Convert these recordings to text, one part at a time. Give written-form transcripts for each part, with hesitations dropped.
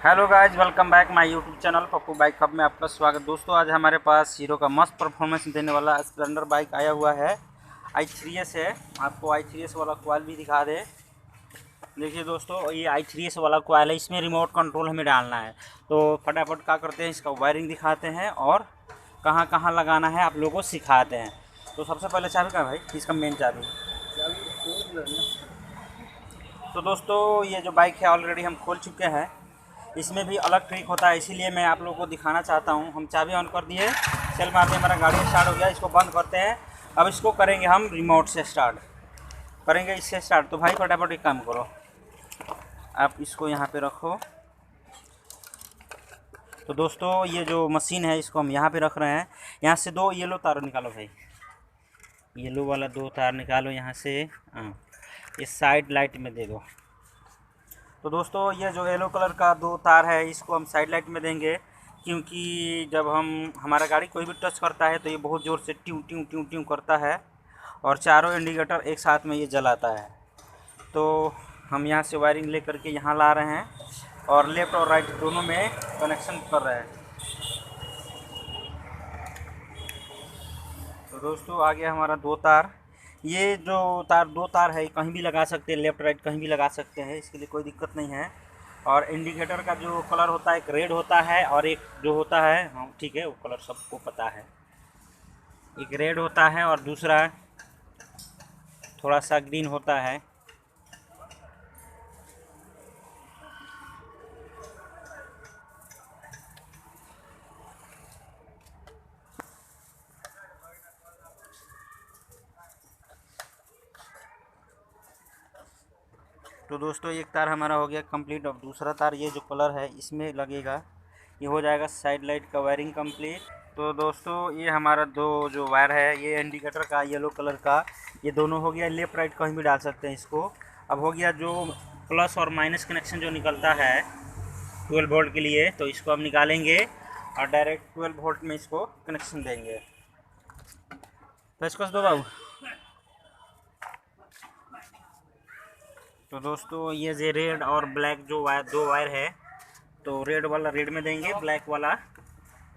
Hello guys, welcome back my YouTube channel Pappu bike hub में आपका स्वागत। दोस्तों आज हमारे पास हीरो का मस्त परफॉर्मेंस देने वाला स्प्लेंडर बाइक आया हुआ है। i3s है। आपको i3s वाला कॉइल भी दिखा दे। देखिए दोस्तों, ये i3s वाला कॉइल है, इसमें रिमोट कंट्रोल हमें डालना है। तो फटाफट क्या करते हैं, इसका वायरिंग दिखाते हैं और कहाँ कहाँ लगाना है आप लोगों को सिखाते हैं। तो सबसे पहले चाबी का भाई, इसका मेन चाबी। तो दोस्तों ये जो बाइक है ऑलरेडी हम खोल चुके हैं। इसमें भी अलग ट्रिक होता है, इसीलिए मैं आप लोगों को दिखाना चाहता हूँ। हम चाबी ऑन कर दिए, सेल मार दिए, हमारा गाड़ी स्टार्ट हो गया। इसको बंद करते हैं। अब इसको करेंगे हम रिमोट से स्टार्ट, करेंगे इससे स्टार्ट। तो भाई फटाफट एक काम करो, आप इसको यहाँ पे रखो। तो दोस्तों ये जो मशीन है इसको हम यहाँ पे रख रहे हैं। यहाँ से दो येलो तार निकालो भाई, येलो वाला दो तार निकालो यहाँ से। हाँ, ये साइड लाइट में दे दो। तो दोस्तों ये जो येलो कलर का दो तार है इसको हम साइड लाइट में देंगे, क्योंकि जब हमारा गाड़ी कोई भी टच करता है तो ये बहुत ज़ोर से ट्यूं ट्यूं ट्यूं ट्यूं करता है और चारों इंडिकेटर एक साथ में ये जलाता है। तो हम यहाँ से वायरिंग ले करके यहाँ ला रहे हैं और लेफ़्ट और राइट दोनों में कनेक्शन कर रहे हैं। तो दोस्तों आ गया हमारा दो तार। ये जो दो तार है कहीं भी लगा सकते हैं, लेफ़्ट राइट कहीं भी लगा सकते हैं, इसके लिए कोई दिक्कत नहीं है। और इंडिकेटर का जो कलर होता है, एक रेड होता है और एक जो होता है, हाँ ठीक है वो कलर सबको पता है, एक रेड होता है और दूसरा थोड़ा सा ग्रीन होता है। तो दोस्तों एक तार हमारा हो गया कंप्लीट। और दूसरा तार ये जो कलर है इसमें लगेगा, ये हो जाएगा साइड लाइट का वायरिंग कंप्लीट। तो दोस्तों ये हमारा दो जो वायर है, ये इंडिकेटर का येलो कलर का, ये दोनों हो गया। लेफ़्ट राइट कहीं भी डाल सकते हैं इसको। अब हो गया जो प्लस और माइनस कनेक्शन जो निकलता है 12 वोल्ट के लिए, तो इसको हम निकालेंगे और डायरेक्ट 12 वोल्ट में इसको कनेक्शन देंगे। तो इसको दो बाबू। तो दोस्तों ये जो रेड और ब्लैक जो वायर, दो वायर है, तो रेड वाला रेड में देंगे, ब्लैक वाला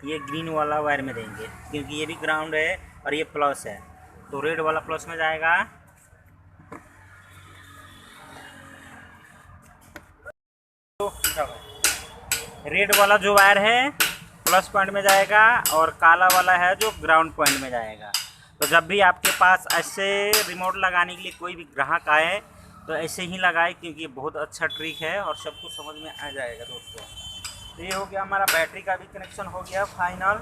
ये ग्रीन वाला वायर में देंगे, क्योंकि ये भी ग्राउंड है और ये प्लस है। तो रेड वाला प्लस में जाएगा, तो रेड वाला जो वायर है प्लस पॉइंट में जाएगा और काला वाला है जो ग्राउंड पॉइंट में जाएगा। तो जब भी आपके पास ऐसे रिमोट लगाने के लिए कोई भी ग्राहक आए तो ऐसे ही लगाए, क्योंकि ये बहुत अच्छा ट्रिक है और सबको समझ में आ जाएगा दोस्तों। तो ये हो गया हमारा बैटरी का भी कनेक्शन हो गया फाइनल।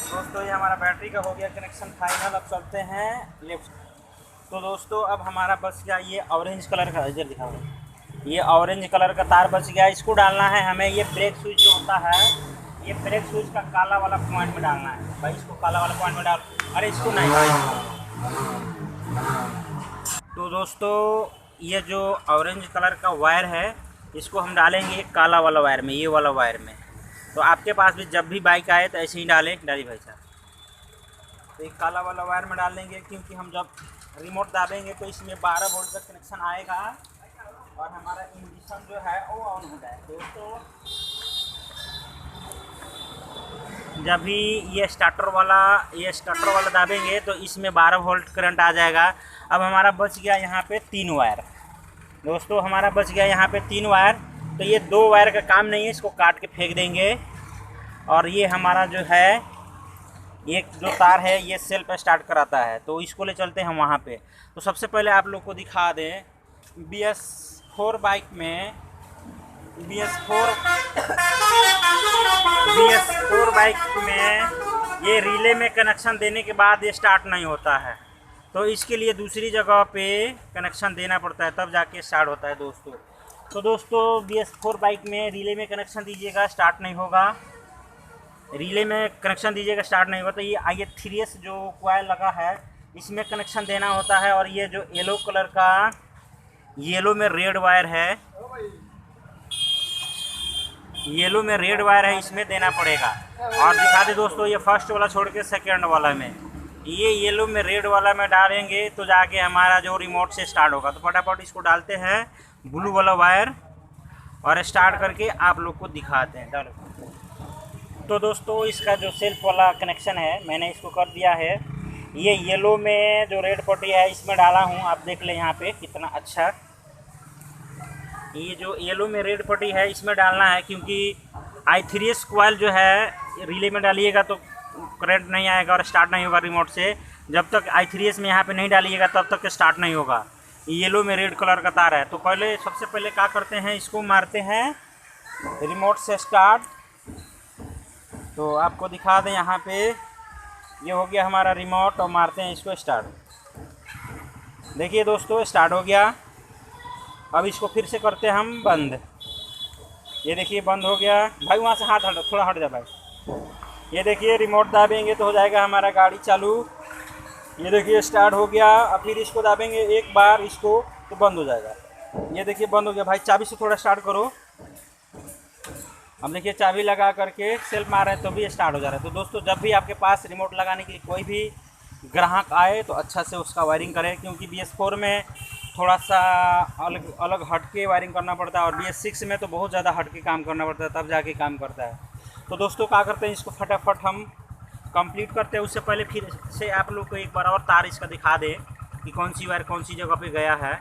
दोस्तों ये हमारा बैटरी का हो गया कनेक्शन फाइनल। अब चलते हैं लेफ्ट। तो दोस्तों अब हमारा बच गया ये ऑरेंज कलर का, इधर दिखाओ, ये ऑरेंज कलर का तार बच गया। इसको डालना है हमें, ये ब्रेक स्विच जो होता है, ये ब्रेक स्विच का काला वाला पॉइंट में डालना है भाई। इसको काला वाला पॉइंट में डाल, अरे इसको नहीं भाई। तो दोस्तों ये जो ऑरेंज कलर का वायर है इसको हम डालेंगे काला वाला वायर में, ये वाला वायर में। तो आपके पास भी जब भी बाइक आए तो ऐसे ही डालें, डाली भाई साहब। तो एक काला वाला वायर में डाल देंगे, क्योंकि हम जब रिमोट दाबेंगे तो इसमें 12 वोल्ट का कनेक्शन आएगा और हमारा इंडिकेशन जो है वो ऑन हो जाए। दोस्तों जब भी ये स्टार्टर वाला दाबेंगे तो इसमें 12 वोल्ट करंट आ जाएगा। अब हमारा बच गया यहाँ पे 3 वायर। दोस्तों हमारा बच गया यहाँ पे 3 वायर। तो ये 2 वायर का काम नहीं है, इसको काट के फेंक देंगे। और ये हमारा जो है एक जो तार है ये सेल्फ स्टार्ट कराता है, तो इसको ले चलते हैं हम वहाँ पे। तो सबसे पहले आप लोग को दिखा दें, BS4 बाइक में BS4 बाइक में ये रिले में कनेक्शन देने के बाद ये स्टार्ट नहीं होता है, तो इसके लिए दूसरी जगह पे कनेक्शन देना पड़ता है, तब जाके स्टार्ट होता है दोस्तों। तो दोस्तों BS4 बाइक में रिले में कनेक्शन दीजिएगा, स्टार्ट नहीं होगा। रिले में कनेक्शन दीजिएगा, स्टार्ट नहीं होगा। तो ये i3s जो कॉइल लगा है इसमें कनेक्शन देना होता है। और ये जो येलो कलर का, येलो में रेड वायर है, येलो में रेड वायर है, इसमें देना पड़ेगा। और दिखा दे दोस्तों, ये फर्स्ट वाला छोड़ के सेकेंड वाला में, ये येलो में रेड वाला में डालेंगे तो जाके हमारा जो रिमोट से स्टार्ट होगा। तो फटाफट इसको डालते हैं। ब्लू वाला वायर और स्टार्ट करके आप लोग को दिखाते हैं। चलो तो दोस्तों इसका जो सेल्फ वाला कनेक्शन है मैंने इसको कर दिया है। ये येलो में जो रेड पट्टी है इसमें डाला हूँ, आप देख लें यहाँ पे कितना अच्छा। ये जो येलो में रेड पट्टी है इसमें डालना है, क्योंकि i3s कॉइल जो है रिले में डालिएगा तो करंट नहीं आएगा और स्टार्ट नहीं होगा रिमोट से। जब तक i3s में यहाँ पे नहीं डालिएगा तब तक स्टार्ट नहीं होगा। येलो में रेड कलर का तार है। तो पहले सबसे पहले क्या करते हैं, इसको मारते हैं रिमोट से स्टार्ट। तो आपको दिखा दें यहाँ पे ये हो गया हमारा रिमोट और मारते हैं इसको स्टार्ट। देखिए दोस्तों स्टार्ट हो गया। अब इसको फिर से करते हैं हम बंद। ये देखिए बंद हो गया। भाई वहाँ से हाथ हट, थोड़ा हट जा भाई। ये देखिए रिमोट दाबेंगे तो हो जाएगा हमारा गाड़ी चालू। ये देखिए स्टार्ट हो गया। अब फिर इसको दाबेंगे एक बार इसको तो बंद हो जाएगा। ये देखिए बंद हो गया। भाई चाबी से थोड़ा स्टार्ट करो। अब देखिए चाबी लगा करके सेल्फ मार रहे हैं तो भी स्टार्ट हो जा रहा है। तो दोस्तों जब भी आपके पास रिमोट लगाने के लिए कोई भी ग्राहक आए तो अच्छा से उसका वायरिंग करें, क्योंकि BS4 में थोड़ा सा अलग अलग हट के वायरिंग करना पड़ता है और BS6 में तो बहुत ज़्यादा हट के काम करना पड़ता है, तब जाके काम करता है। तो दोस्तों क्या करते हैं, इसको फटाफट हम कंप्लीट करते हैं। उससे पहले फिर से आप लोग को एक बार और तार इसका दिखा दें कि कौन सी वायर कौन सी जगह पे गया है।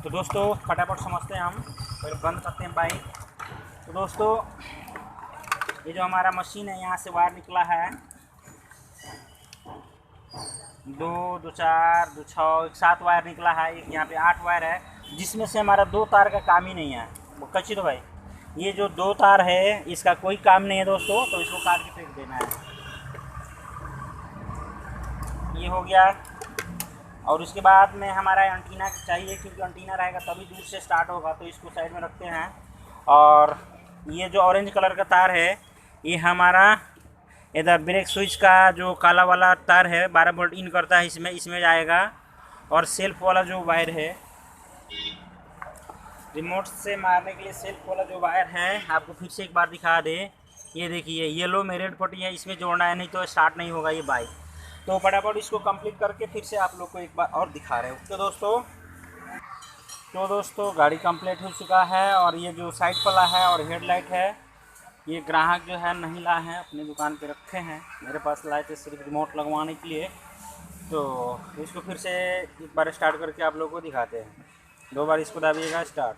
तो दोस्तों फटाफट समझते हैं हम, फिर बंद करते हैं बाइक। तो दोस्तों ये जो हमारा मशीन है यहाँ से वायर निकला है 2, 2, 4, 2, 6, 7 वायर निकला है। एक यहाँ पे 8 वायर है, जिसमें से हमारा 2 तार का काम ही नहीं है। वो कच्ची तो भाई ये जो 2 तार है इसका कोई काम नहीं है दोस्तों, तो इसको काट के फेंक देना है। ये हो गया। और उसके बाद में हमारा एंटीना चाहिए, क्योंकि एंटीना रहेगा तभी दूर से स्टार्ट होगा। तो इसको साइड में रखते हैं। और ये जो ऑरेंज कलर का तार है ये हमारा इधर ब्रेक स्विच का जो काला वाला तार है 12 वोल्ट इन करता है, इसमें जाएगा। और सेल्फ वाला जो वायर है रिमोट से मारने के लिए, सेल्फ वाला जो वायर है आपको फिर से एक बार दिखा दे। ये देखिए येलो में रेड पट्टी है, इसमें जोड़ना है, नहीं तो स्टार्ट नहीं होगा ये बाइक। तो फटाफट इसको कंप्लीट करके फिर से आप लोग को एक बार और दिखा रहे हो। तो दोस्तों गाड़ी कंप्लीट हो चुका है। और ये जो साइड वाला है और हेडलाइट है ये ग्राहक जो है नहीं लाए हैं, अपनी दुकान पे रखे हैं। मेरे पास लाए थे सिर्फ रिमोट लगवाने के लिए। तो इसको फिर से एक बार स्टार्ट करके आप लोग को दिखाते हैं। 2 बार इसको दाबिएगा स्टार्ट।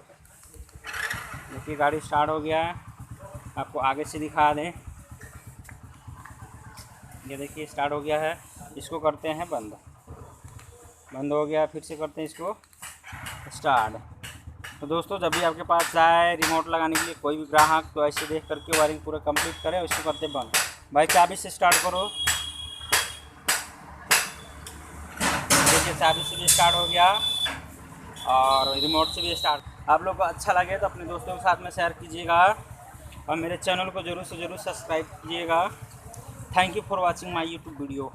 देखिए गाड़ी स्टार्ट हो गया है। आपको आगे से दिखा दें, ये देखिए स्टार्ट हो गया है। इसको करते हैं बंद। बंद हो गया, फिर से करते हैं इसको स्टार्ट। तो दोस्तों जब भी आपके पास जाए रिमोट लगाने के लिए कोई भी ग्राहक, तो ऐसे देख करके वायरिंग पूरा कंप्लीट करें। इसको करते बंद। भाई चाबी से स्टार्ट करो। देखिए चाबी से भी स्टार्ट हो गया और रिमोट से भी स्टार्ट। आप लोग को अच्छा लगे तो अपने दोस्तों के साथ में शेयर कीजिएगा और मेरे चैनल को ज़रूर से ज़रूर सब्सक्राइब कीजिएगा। Thank you for watching my YouTube video.